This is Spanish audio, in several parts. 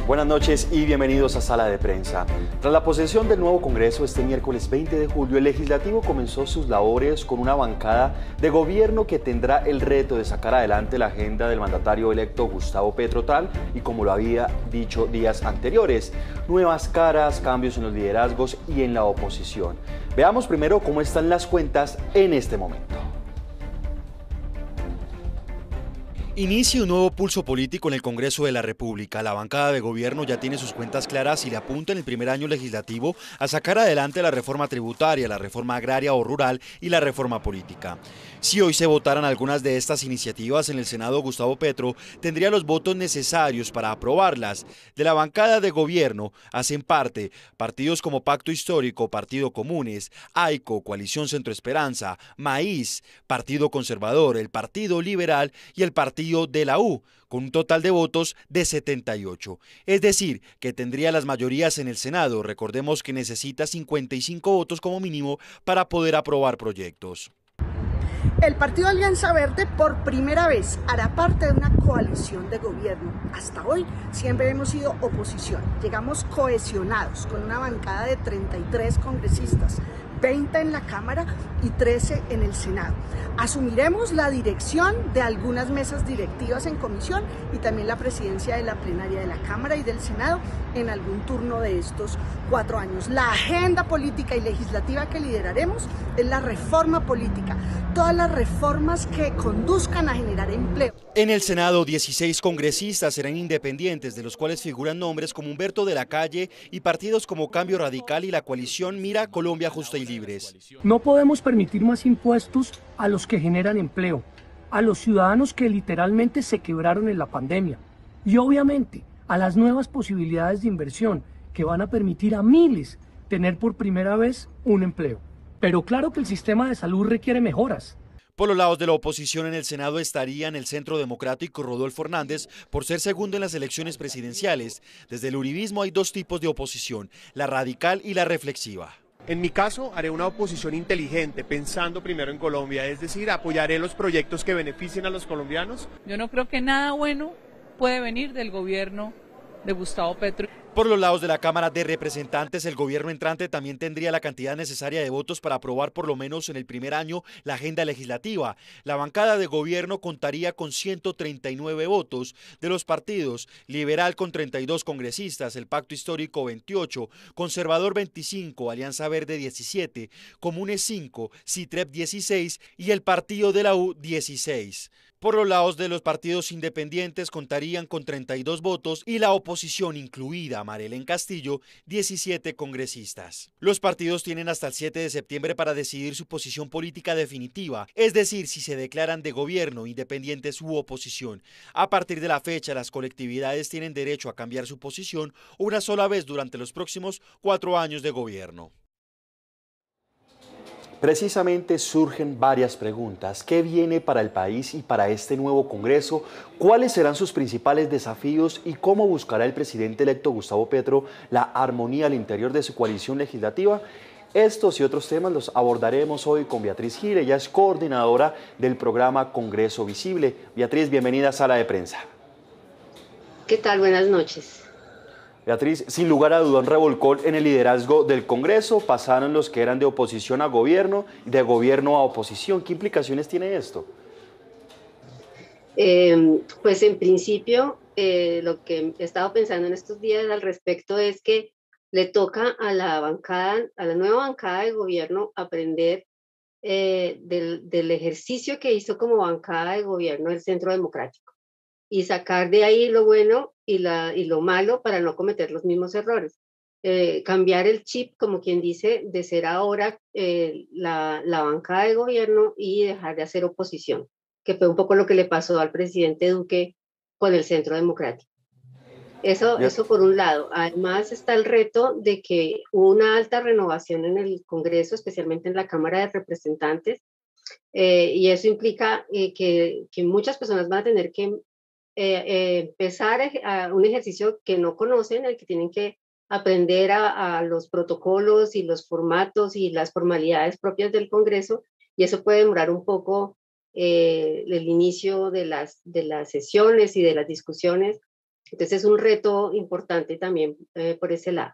Buenas noches y bienvenidos a Sala de Prensa. Tras la posesión del nuevo Congreso este miércoles 20 de julio, el Legislativo comenzó sus labores con una bancada de gobierno que tendrá el reto de sacar adelante la agenda del mandatario electo Gustavo Petro, tal y como lo había dicho días anteriores. Nuevas caras, cambios en los liderazgos y en la oposición. Veamos primero cómo están las cuentas en este momento. Inicia un nuevo pulso político en el Congreso de la República. La bancada de gobierno ya tiene sus cuentas claras y le apunta en el primer año legislativo a sacar adelante la reforma tributaria, la reforma agraria o rural y la reforma política. Si hoy se votaran algunas de estas iniciativas en el Senado, Gustavo Petro tendría los votos necesarios para aprobarlas. De la bancada de gobierno hacen parte partidos como Pacto Histórico, Partido Comunes, AICO, Coalición Centro Esperanza, Maíz, Partido Conservador, el Partido Liberal y el Partido de la U, con un total de votos de 78. Es decir, que tendría las mayorías en el Senado. Recordemos que necesita 55 votos como mínimo para poder aprobar proyectos. El Partido Alianza Verde por primera vez hará parte de una coalición de gobierno. Hasta hoy siempre hemos sido oposición. Llegamos cohesionados con una bancada de 33 congresistas, 20 en la Cámara y 13 en el Senado. Asumiremos la dirección de algunas mesas directivas en comisión y también la presidencia de la plenaria de la Cámara y del Senado en algún turno de estos 4 años. La agenda política y legislativa que lideraremos es la reforma política, todas las reformas que conduzcan a generar empleo. En el Senado, 16 congresistas serán independientes, de los cuales figuran nombres como Humberto de la Calle y partidos como Cambio Radical y la coalición Mira Colombia Justa y Libres. No podemos permitir más impuestos a los que generan empleo, a los ciudadanos que literalmente se quebraron en la pandemia y obviamente a las nuevas posibilidades de inversión que van a permitir a miles tener por primera vez un empleo. Pero claro que el sistema de salud requiere mejoras. Por los lados de la oposición en el Senado estarían el Centro Democrático Rodolfo Hernández por ser segundo en las elecciones presidenciales. Desde el uribismo hay dos tipos de oposición, la radical y la reflexiva. En mi caso, haré una oposición inteligente, pensando primero en Colombia, es decir, apoyaré los proyectos que beneficien a los colombianos. Yo no creo que nada bueno puede venir del gobierno de Gustavo Petro. Por los lados de la Cámara de Representantes, el gobierno entrante también tendría la cantidad necesaria de votos para aprobar por lo menos en el primer año la agenda legislativa. La bancada de gobierno contaría con 139 votos de los partidos, Liberal con 32 congresistas, el Pacto Histórico 28, Conservador 25, Alianza Verde 17, Comunes 5, CITREP 16 y el Partido de la U 16. Por los lados de los partidos independientes contarían con 32 votos y la oposición, incluida Marelén Castillo, 17 congresistas. Los partidos tienen hasta el 7 de septiembre para decidir su posición política definitiva, es decir, si se declaran de gobierno, independientes u oposición. A partir de la fecha, las colectividades tienen derecho a cambiar su posición una sola vez durante los próximos 4 años de gobierno. Precisamente surgen varias preguntas. ¿Qué viene para el país y para este nuevo Congreso? ¿Cuáles serán sus principales desafíos y cómo buscará el presidente electo Gustavo Petro la armonía al interior de su coalición legislativa? Estos y otros temas los abordaremos hoy con Beatriz Gil. Ella es coordinadora del programa Congreso Visible. Beatriz, bienvenida a Sala de Prensa. ¿Qué tal? Buenas noches. Beatriz, sin lugar a duda, un revolcón en el liderazgo del Congreso. Pasaron los que eran de oposición a gobierno y de gobierno a oposición. ¿Qué implicaciones tiene esto? Pues en principio, lo que he estado pensando en estos días al respecto es que le toca a la bancada, a la nueva bancada de gobierno aprender del ejercicio que hizo como bancada de gobierno el Centro Democrático y sacar de ahí lo bueno y lo malo para no cometer los mismos errores. Cambiar el chip, como quien dice, de ser ahora la bancada de gobierno y dejar de hacer oposición, que fue un poco lo que le pasó al presidente Duque con el Centro Democrático. Eso por un lado. Además está el reto de que hubo una alta renovación en el Congreso, especialmente en la Cámara de Representantes, y eso implica que muchas personas van a tener que empezar a un ejercicio que no conocen, el que tienen que aprender a los protocolos y los formatos y las formalidades propias del Congreso, y eso puede demorar un poco el inicio de las sesiones y de las discusiones. Entonces es un reto importante también por ese lado.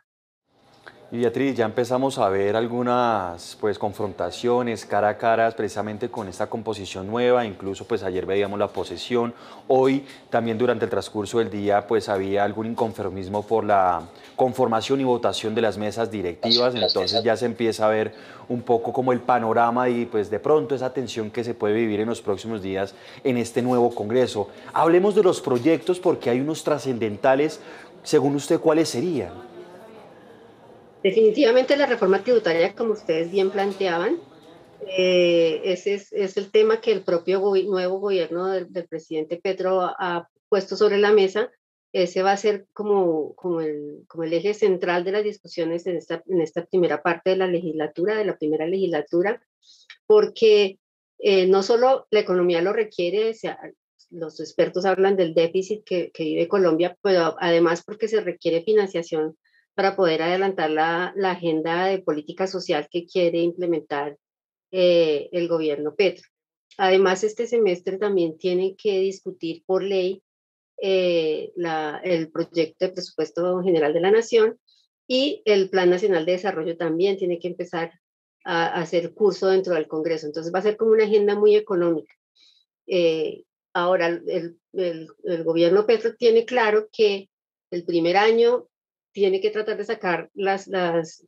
Y Beatriz, ya empezamos a ver algunas pues confrontaciones cara a cara precisamente con esta composición nueva, incluso pues ayer veíamos la posesión, hoy también durante el transcurso del día pues había algún inconformismo por la conformación y votación de las mesas directivas, entonces ya se empieza a ver un poco como el panorama y pues de pronto esa tensión que se puede vivir en los próximos días en este nuevo Congreso. Hablemos de los proyectos porque hay unos trascendentales, según usted, ¿cuáles serían? Definitivamente la reforma tributaria, como ustedes bien planteaban, ese es el tema que el propio nuevo gobierno del presidente Petro ha puesto sobre la mesa. Ese va a ser como el eje central de las discusiones en esta primera parte de la legislatura, de la primera legislatura, porque no solo la economía lo requiere, o sea, los expertos hablan del déficit que vive Colombia, pero además porque se requiere financiación para poder adelantar la agenda de política social que quiere implementar el gobierno Petro. Además, este semestre también tiene que discutir por ley el proyecto de presupuesto general de la Nación y el Plan Nacional de Desarrollo también tiene que empezar a hacer curso dentro del Congreso. Entonces va a ser como una agenda muy económica. Ahora, el gobierno Petro tiene claro que el primer año tiene que tratar de sacar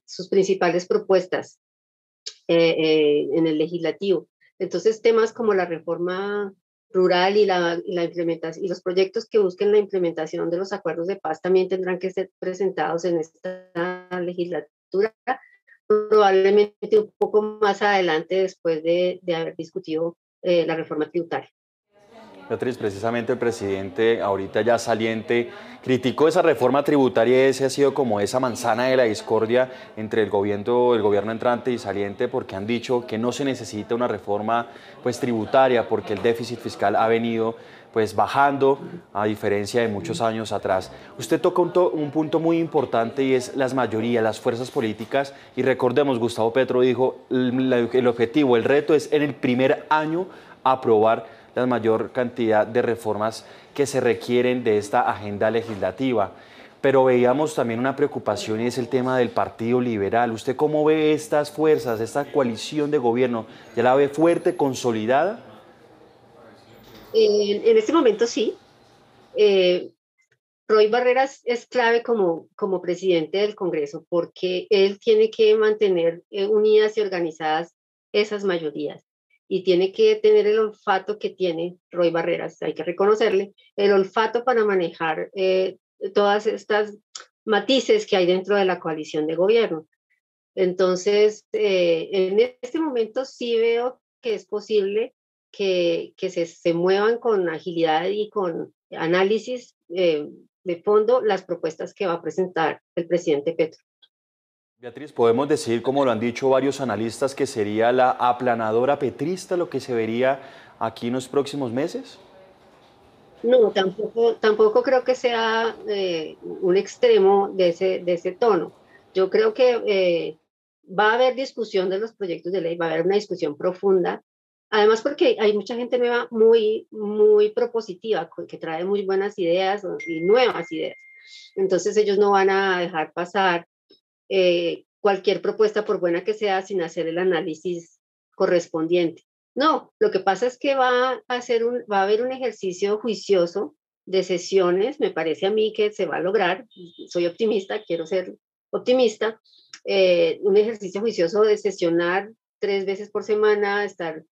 sus principales propuestas en el legislativo. Entonces, temas como la reforma rural y la implementación y los proyectos que busquen la implementación de los acuerdos de paz también tendrán que ser presentados en esta legislatura, probablemente un poco más adelante después de haber discutido la reforma tributaria. Beatriz, precisamente el presidente, ahorita ya saliente, criticó esa reforma tributaria y ese ha sido como esa manzana de la discordia entre el gobierno entrante y saliente, porque han dicho que no se necesita una reforma pues tributaria porque el déficit fiscal ha venido pues bajando a diferencia de muchos años atrás. Usted toca un punto muy importante y es las mayorías, las fuerzas políticas, y recordemos, Gustavo Petro dijo, el objetivo, el reto es en el primer año aprobar la mayor cantidad de reformas que se requieren de esta agenda legislativa. Pero veíamos también una preocupación y es el tema del Partido Liberal. ¿Usted cómo ve estas fuerzas, esta coalición de gobierno? ¿Ya la ve fuerte, consolidada? En este momento sí. Roy Barreras es clave como presidente del Congreso porque él tiene que mantener unidas y organizadas esas mayorías. Y tiene que tener el olfato que tiene Roy Barreras, hay que reconocerle, el olfato para manejar todas estas matices que hay dentro de la coalición de gobierno. Entonces, en este momento sí veo que es posible que se muevan con agilidad y con análisis de fondo las propuestas que va a presentar el presidente Petro. Beatriz, ¿podemos decir, como lo han dicho varios analistas, que sería la aplanadora petrista lo que se vería aquí en los próximos meses? No, tampoco creo que sea un extremo de ese tono. Yo creo que va a haber discusión de los proyectos de ley, va a haber una discusión profunda. Además, porque hay mucha gente nueva muy propositiva, que trae muy buenas ideas y nuevas ideas. Entonces ellos no van a dejar pasar cualquier propuesta, por buena que sea, sin hacer el análisis correspondiente. No, lo que pasa es que va a haber un ejercicio juicioso de sesiones, me parece a mí que se va a lograr, soy optimista, quiero ser optimista, un ejercicio juicioso de sesionar 3 veces por semana, estar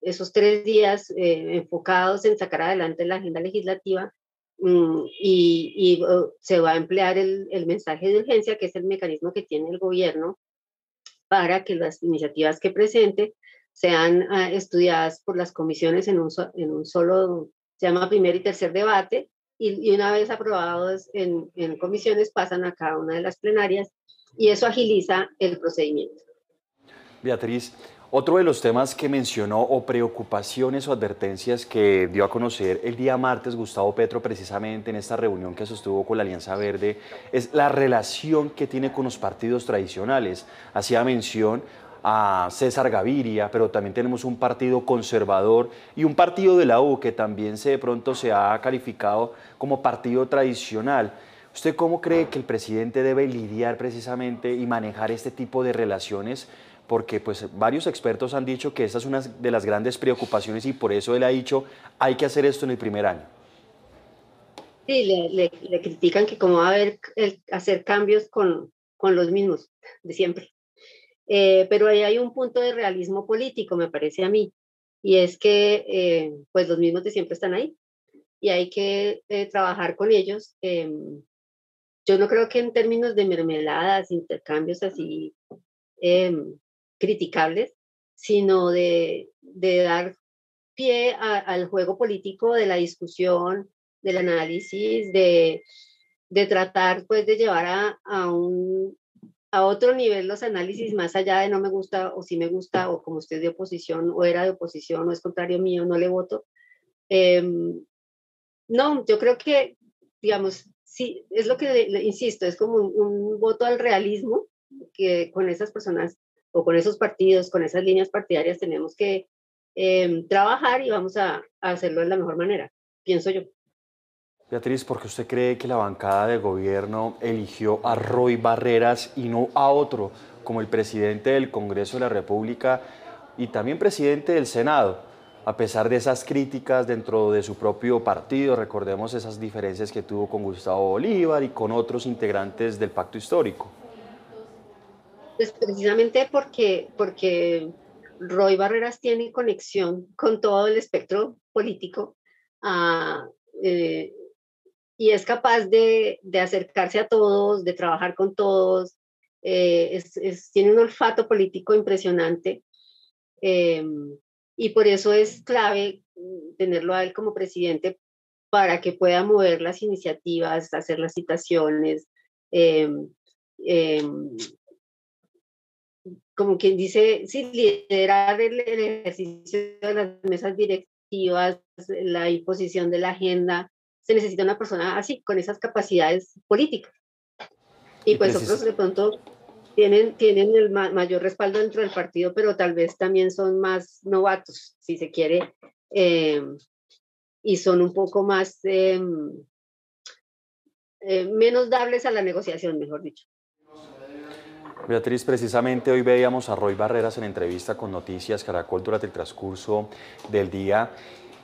esos 3 días enfocados en sacar adelante la agenda legislativa. Y se va a emplear el mensaje de urgencia, que es el mecanismo que tiene el gobierno para que las iniciativas que presente sean estudiadas por las comisiones en un solo, se llama primer y tercer debate, y una vez aprobados en comisiones pasan a cada una de las plenarias y eso agiliza el procedimiento. Beatriz, otro de los temas que mencionó o preocupaciones o advertencias que dio a conocer el día martes Gustavo Petro precisamente en esta reunión que sostuvo con la Alianza Verde es la relación que tiene con los partidos tradicionales. Hacía mención a César Gaviria, pero también tenemos un partido conservador y un partido de la U que también de pronto se ha calificado como partido tradicional. ¿Usted cómo cree que el presidente debe lidiar precisamente y manejar este tipo de relaciones? Porque pues varios expertos han dicho que esta es una de las grandes preocupaciones y por eso él ha dicho hay que hacer esto en el primer año. Sí, le critican que cómo va a haber hacer cambios con los mismos de siempre. Pero ahí hay un punto de realismo político, me parece a mí, y es que pues los mismos de siempre están ahí y hay que trabajar con ellos. Yo no creo que en términos de mermeladas, intercambios así criticables, sino de dar pie al juego político, de la discusión, del análisis, de tratar pues de llevar a otro nivel los análisis más allá de no me gusta o sí me gusta o como usted es de oposición o era de oposición o es contrario mío, no le voto. No, yo creo que, digamos, sí, es lo que le insisto, es como un voto al realismo que con esas personas o con esos partidos, con esas líneas partidarias tenemos que trabajar y vamos a hacerlo de la mejor manera, pienso yo. Beatriz, ¿por qué usted cree que la bancada de gobierno eligió a Roy Barreras y no a otro, como el presidente del Congreso de la República y también presidente del Senado? A pesar de esas críticas dentro de su propio partido, recordemos esas diferencias que tuvo con Gustavo Bolívar y con otros integrantes del Pacto Histórico. Pues precisamente porque Roy Barreras tiene conexión con todo el espectro político. ah, eh, y es capaz de acercarse a todos, de trabajar con todos, tiene un olfato político impresionante eh, y por eso es clave tenerlo a él como presidente para que pueda mover las iniciativas, hacer las citaciones, eh, eh, como quien dice, sí, liderar el ejercicio de las mesas directivas, la imposición de la agenda. Se necesita una persona así, con esas capacidades políticas. Y pues otros de pronto tienen el mayor respaldo dentro del partido, pero tal vez también son más novatos, si se quiere, y son un poco más, menos dables a la negociación, mejor dicho. Beatriz, precisamente hoy veíamos a Roy Barreras en entrevista con Noticias Caracol durante el transcurso del día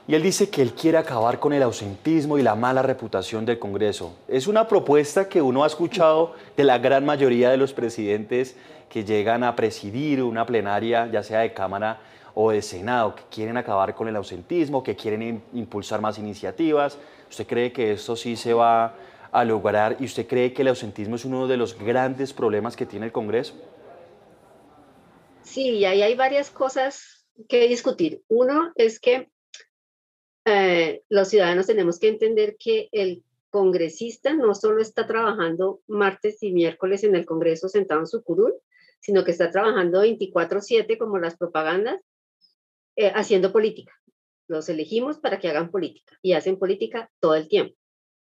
y él dice que él quiere acabar con el ausentismo y la mala reputación del Congreso. Es una propuesta que uno ha escuchado de la gran mayoría de los presidentes que llegan a presidir una plenaria, ya sea de Cámara o de Senado, que quieren acabar con el ausentismo, que quieren impulsar más iniciativas. ¿Usted cree que esto sí se va a lograr y usted cree que el ausentismo es uno de los grandes problemas que tiene el Congreso? Sí, ahí hay varias cosas que discutir. Uno es que los ciudadanos tenemos que entender que el congresista no solo está trabajando martes y miércoles en el Congreso sentado en su curul, sino que está trabajando 24/7 como las propagandas, haciendo política. Los elegimos para que hagan política y hacen política todo el tiempo.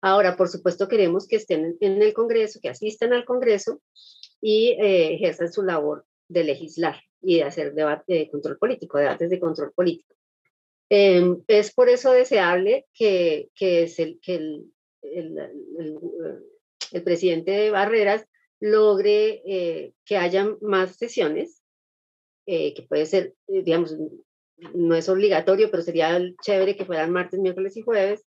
Ahora, por supuesto, queremos que estén en el Congreso, que asistan al Congreso y ejerzan su labor de legislar y de hacer debate de control político, debates de control político. Es por eso deseable que el presidente Barreras logre que haya más sesiones, que puede ser, digamos, no es obligatorio, pero sería chévere que fueran martes, miércoles y jueves.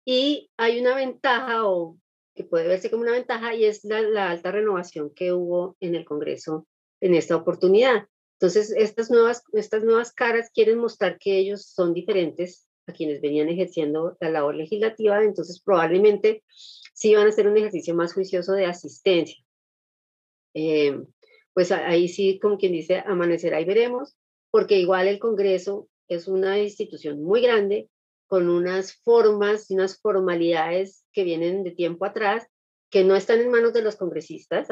Y hay una ventaja, o que puede verse como una ventaja, y es la alta renovación que hubo en el Congreso en esta oportunidad. Entonces, estas nuevas caras quieren mostrar que ellos son diferentes a quienes venían ejerciendo la labor legislativa, entonces probablemente sí van a hacer un ejercicio más juicioso de asistencia. Pues ahí sí, como quien dice, amanecerá y veremos, porque igual el Congreso es una institución muy grande, con unas formas y unas formalidades que vienen de tiempo atrás, que no están en manos de los congresistas.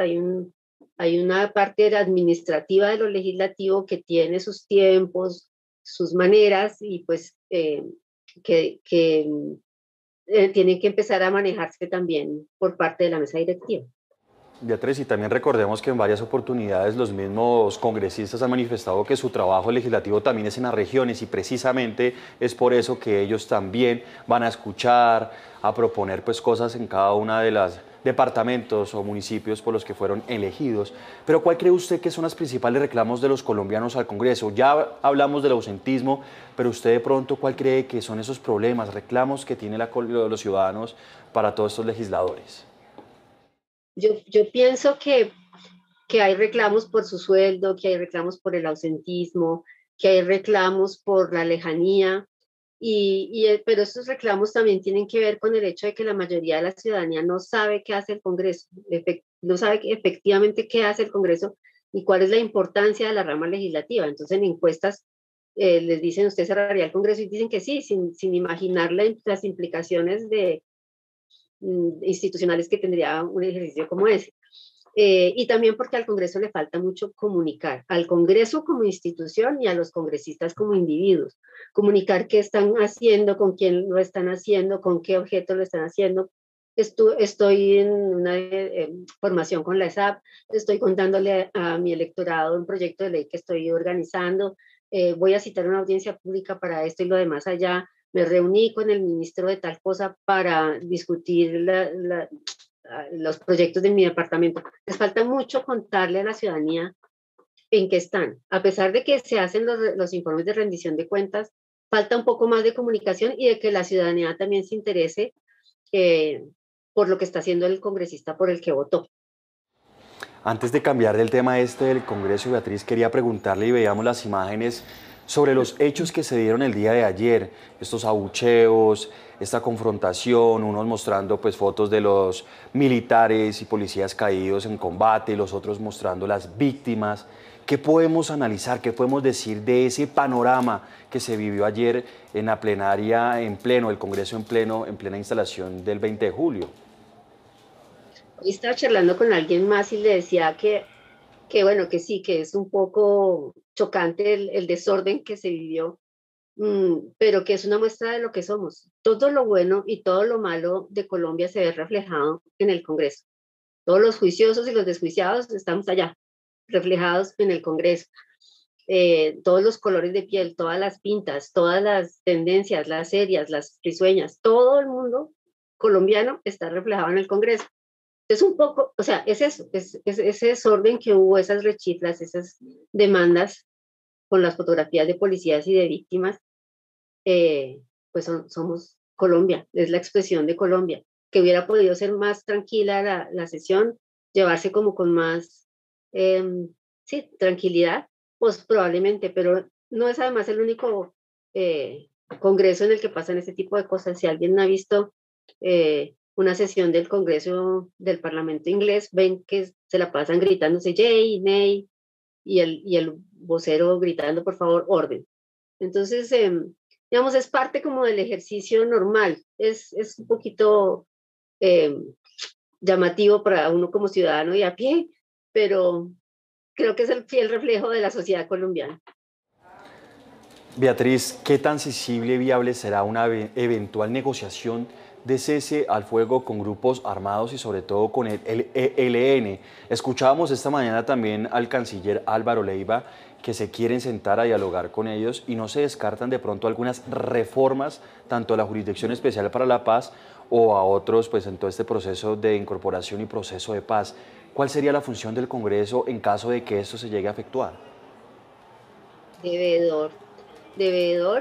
Hay una parte administrativa de lo legislativo que tiene sus tiempos, sus maneras, y pues que tienen que empezar a manejarse también por parte de la mesa directiva. Beatriz, y también recordemos que en varias oportunidades los mismos congresistas han manifestado que su trabajo legislativo también es en las regiones y precisamente es por eso que ellos también van a escuchar, a proponer pues cosas en cada una de las departamentos o municipios por los que fueron elegidos. Pero ¿cuál cree usted que son los principales reclamos de los colombianos al Congreso? Ya hablamos del ausentismo, pero usted de pronto ¿cuál cree que son esos problemas, reclamos que tienen los ciudadanos para todos estos legisladores? Yo pienso que hay reclamos por su sueldo, que hay reclamos por el ausentismo, que hay reclamos por la lejanía, pero estos reclamos también tienen que ver con el hecho de que la mayoría de la ciudadanía no sabe qué hace el Congreso, no sabe efectivamente qué hace el Congreso y cuál es la importancia de la rama legislativa. Entonces en encuestas les dicen, ¿usted cerraría el Congreso? Y dicen que sí, sin imaginar las implicaciones institucionales que tendría un ejercicio como ese. Y también porque al Congreso le falta mucho comunicar, al Congreso como institución y a los congresistas como individuos. Comunicar qué están haciendo, con quién lo están haciendo, con qué objeto lo están haciendo. Estoy en una formación con la ESAP, estoy contándole a mi electorado un proyecto de ley que estoy organizando, voy a citar una audiencia pública para esto y lo demás allá, me reuní con el ministro de tal cosa para discutir los proyectos de mi departamento. Les falta mucho contarle a la ciudadanía en qué están. A pesar de que se hacen los informes de rendición de cuentas, falta un poco más de comunicación y de que la ciudadanía también se interese por lo que está haciendo el congresista por el que votó. Antes de cambiar del tema del Congreso, Beatriz, quería preguntarle y veíamos las imágenes sobre los hechos que se dieron el día de ayer, estos abucheos, esta confrontación, unos mostrando pues fotos de los militares y policías caídos en combate y los otros mostrando las víctimas. ¿Qué podemos analizar, qué podemos decir de ese panorama que se vivió ayer en la plenaria, en pleno, el Congreso en plena instalación del 20 de julio? Hoy estaba charlando con alguien más y le decía que bueno, que sí, que es un poco chocante el desorden que se vivió, pero que es una muestra de lo que somos. Todo lo bueno y todo lo malo de Colombia se ve reflejado en el Congreso. Todos los juiciosos y los desjuiciados estamos allá, reflejados en el Congreso. Todos los colores de piel, todas las pintas, todas las tendencias, las serias, las risueñas, todo el mundo colombiano está reflejado en el Congreso. Es un poco, o sea, es eso, es ese desorden que hubo, esas rechiflas, esas demandas con las fotografías de policías y de víctimas, pues somos Colombia, es la expresión de Colombia, que hubiera podido ser más tranquila la sesión, llevarse como con más, sí, tranquilidad, pues probablemente, pero no es además el único congreso en el que pasan este tipo de cosas. Si alguien ha visto una sesión del Congreso del Parlamento inglés, ven que se la pasan gritándose yay, nay, y el vocero gritando, por favor, orden. Entonces, digamos, es parte como del ejercicio normal, es un poquito llamativo para uno como ciudadano y a pie, pero creo que es el fiel reflejo de la sociedad colombiana. Beatriz, ¿qué tan sensible y viable será una eventual negociación de cese al fuego con grupos armados y sobre todo con el ELN? Escuchábamos esta mañana también al canciller Álvaro Leiva que se quieren sentar a dialogar con ellos y no se descartan de pronto algunas reformas tanto a la Jurisdicción Especial para la Paz o a otros pues en todo este proceso de incorporación y proceso de paz. ¿Cuál sería la función del Congreso en caso de que esto se llegue a efectuar? Devedor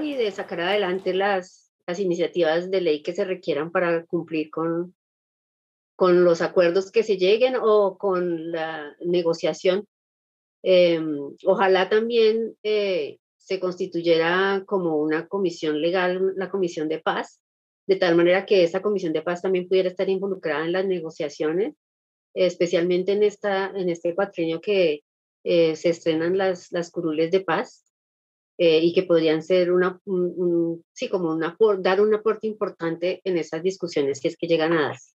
y de sacar adelante las iniciativas de ley que se requieran para cumplir con los acuerdos que se lleguen o con la negociación. Ojalá también se constituyera como una comisión legal, la Comisión de Paz, de tal manera que esa Comisión de Paz también pudiera estar involucrada en las negociaciones, especialmente en este cuatrienio que se estrenan las curules de paz. Y que podrían ser dar un aporte importante en esas discusiones si es que llegan a darse.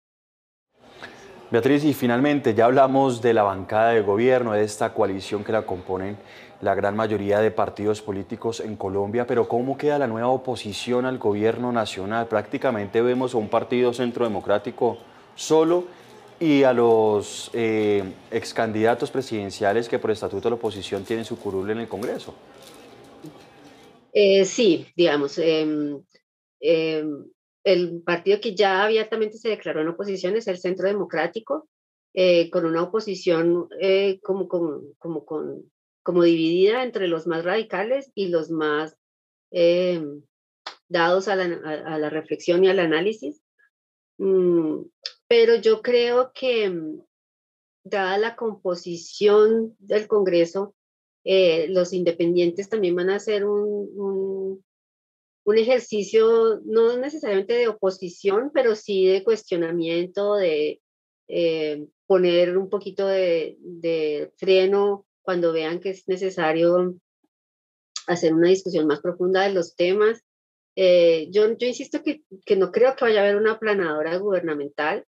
Beatriz, y finalmente ya hablamos de la bancada de gobierno, de esta coalición que la componen la gran mayoría de partidos políticos en Colombia, pero ¿cómo queda la nueva oposición al gobierno nacional? Prácticamente vemos a un partido Centro Democrático solo y a los excandidatos presidenciales que por estatuto de la oposición tienen su curul en el Congreso. Sí, digamos, el partido que ya abiertamente se declaró en oposición es el Centro Democrático, con una oposición como dividida entre los más radicales y los más dados a la reflexión y al análisis. Pero yo creo que, dada la composición del Congreso, los independientes también van a hacer un ejercicio, no necesariamente de oposición, pero sí de cuestionamiento, de poner un poquito de freno cuando vean que es necesario hacer una discusión más profunda de los temas. Yo insisto que no creo que vaya a haber una aplanadora gubernamental,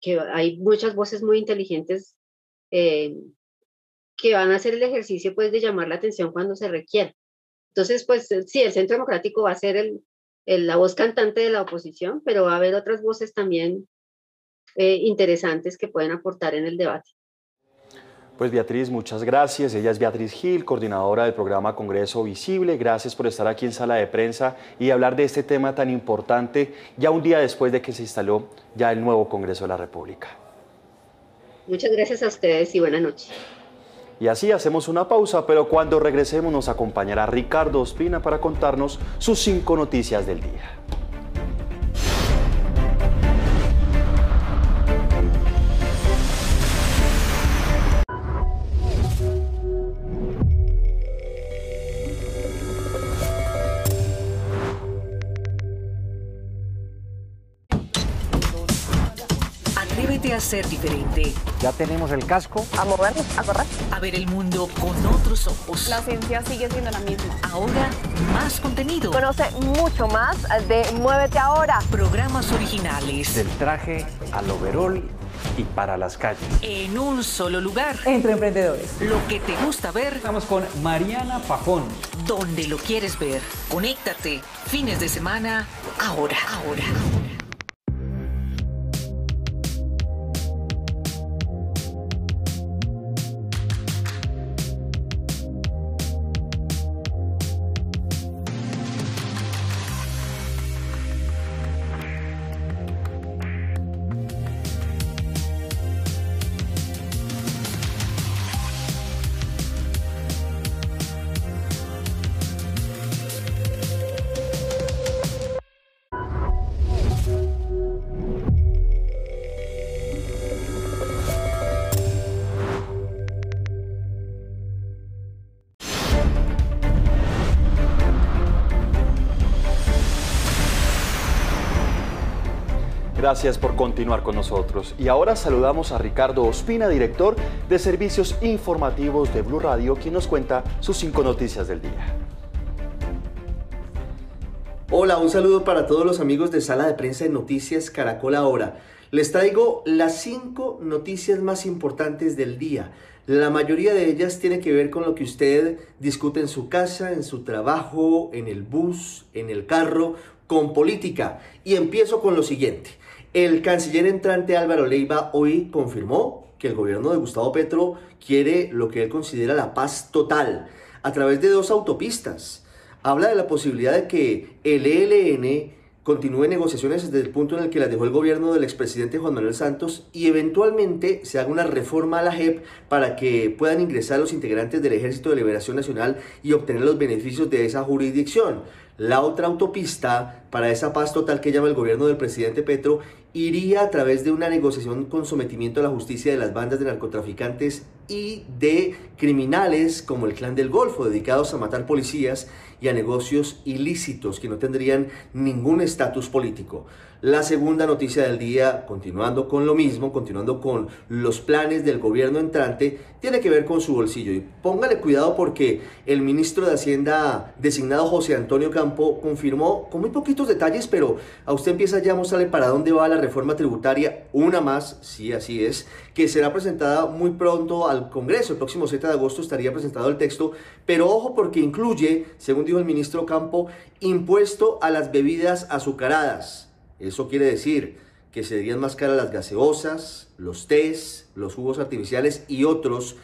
que hay muchas voces muy inteligentes que van a hacer el ejercicio pues de llamar la atención cuando se requiera. Entonces, pues sí, el Centro Democrático va a ser la voz cantante de la oposición, pero va a haber otras voces también interesantes que pueden aportar en el debate. Pues Beatriz, muchas gracias. Ella es Beatriz Gil, coordinadora del programa Congreso Visible. Gracias por estar aquí en Sala de Prensa y hablar de este tema tan importante, ya un día después de que se instaló ya el nuevo Congreso de la República. Muchas gracias a ustedes y buenas noches. Y así hacemos una pausa, pero cuando regresemos nos acompañará Ricardo Ospina para contarnos sus 5 noticias del día. Atrévete a ser diferente. Ya tenemos el casco. A movernos, a correr. A ver el mundo con otros ojos. La ciencia sigue siendo la misma. Ahora, más contenido. Conoce mucho más de Muévete Ahora. Programas originales. Del traje al overol y para las calles. En un solo lugar. Entre emprendedores. Lo que te gusta ver. Estamos con Mariana Pajón. Donde lo quieres ver. Conéctate. Fines de semana. Ahora. Gracias por continuar con nosotros. Y ahora saludamos a Ricardo Ospina, director de Servicios Informativos de Blue Radio, quien nos cuenta sus 5 noticias del día. Hola, un saludo para todos los amigos de Sala de Prensa de Noticias Caracol Ahora. Les traigo las 5 noticias más importantes del día. La mayoría de ellas tiene que ver con lo que usted discute en su casa, en su trabajo, en el bus, en el carro, con política. Y empiezo con lo siguiente. El canciller entrante Álvaro Leiva hoy confirmó que el gobierno de Gustavo Petro quiere lo que él considera la paz total a través de 2 autopistas. Habla de la posibilidad de que el ELN continúe negociaciones desde el punto en el que las dejó el gobierno del expresidente Juan Manuel Santos y eventualmente se haga una reforma a la JEP para que puedan ingresar los integrantes del Ejército de Liberación Nacional y obtener los beneficios de esa jurisdicción. La otra autopista para esa paz total que llama el gobierno del presidente Petro iría a través de una negociación con sometimiento a la justicia de las bandas de narcotraficantes y de criminales como el Clan del Golfo, dedicados a matar policías y a negocios ilícitos que no tendrían ningún estatus político. La segunda noticia del día, continuando con lo mismo, continuando con los planes del gobierno entrante, tiene que ver con su bolsillo. Y póngale cuidado porque el ministro de Hacienda designado José Antonio Campo confirmó con muy poquitos detalles, pero a usted empieza ya a mostrarle para dónde va la reforma tributaria, una más, sí, así es, que será presentada muy pronto al Congreso. El próximo 7 de agosto estaría presentado el texto, pero ojo porque incluye, según dijo el ministro Campo, impuesto a las bebidas azucaradas. Eso quiere decir que serían más caras las gaseosas, los tés, los jugos artificiales y otros,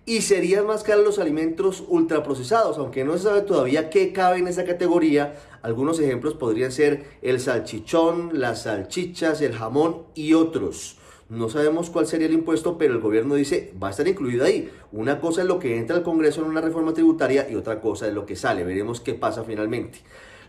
y serían más caros los alimentos ultraprocesados, aunque no se sabe todavía qué cabe en esa categoría. Algunos ejemplos podrían ser el salchichón, las salchichas, el jamón y otros. No sabemos cuál sería el impuesto, pero el gobierno dice va a estar incluido ahí. Una cosa es lo que entra al Congreso en una reforma tributaria y otra cosa es lo que sale. Veremos qué pasa finalmente.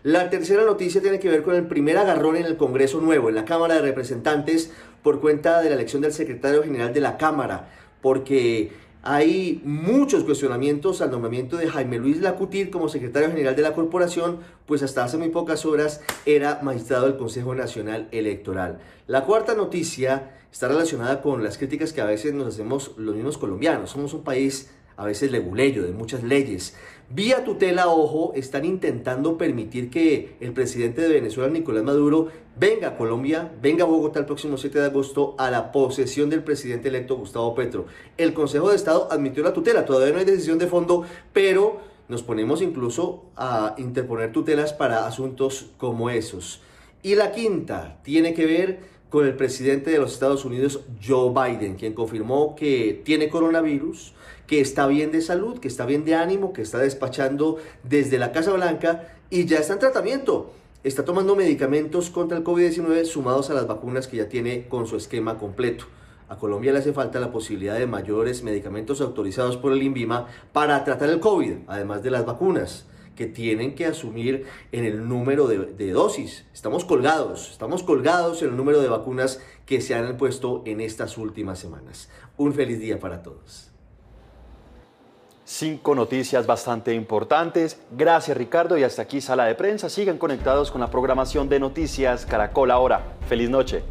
La tercera noticia tiene que ver con el primer agarrón en el Congreso nuevo, en la Cámara de Representantes, por cuenta de la elección del secretario general de la Cámara, porque hay muchos cuestionamientos al nombramiento de Jaime Luis Lacutir como secretario general de la corporación, pues hasta hace muy pocas horas era magistrado del Consejo Nacional Electoral. La cuarta noticia está relacionada con las críticas que a veces nos hacemos los mismos colombianos. Somos un país a veces leguleyo, de muchas leyes. Vía tutela, ojo, están intentando permitir que el presidente de Venezuela, Nicolás Maduro, venga a Colombia, venga a Bogotá el próximo 7 de agosto a la posesión del presidente electo Gustavo Petro. El Consejo de Estado admitió la tutela, todavía no hay decisión de fondo, pero nos ponemos incluso a interponer tutelas para asuntos como esos. Y la quinta tiene que ver con el presidente de los Estados Unidos, Joe Biden, quien confirmó que tiene coronavirus, que está bien de salud, que está bien de ánimo, que está despachando desde la Casa Blanca y ya está en tratamiento. Está tomando medicamentos contra el COVID-19 sumados a las vacunas que ya tiene con su esquema completo. A Colombia le hace falta la posibilidad de mayores medicamentos autorizados por el INVIMA para tratar el COVID, además de las vacunas que tienen que asumir en el número de dosis. Estamos colgados en el número de vacunas que se han puesto en estas últimas semanas. Un feliz día para todos. 5 noticias bastante importantes. Gracias, Ricardo, y hasta aquí Sala de Prensa. Sigan conectados con la programación de Noticias Caracol Ahora. Feliz noche.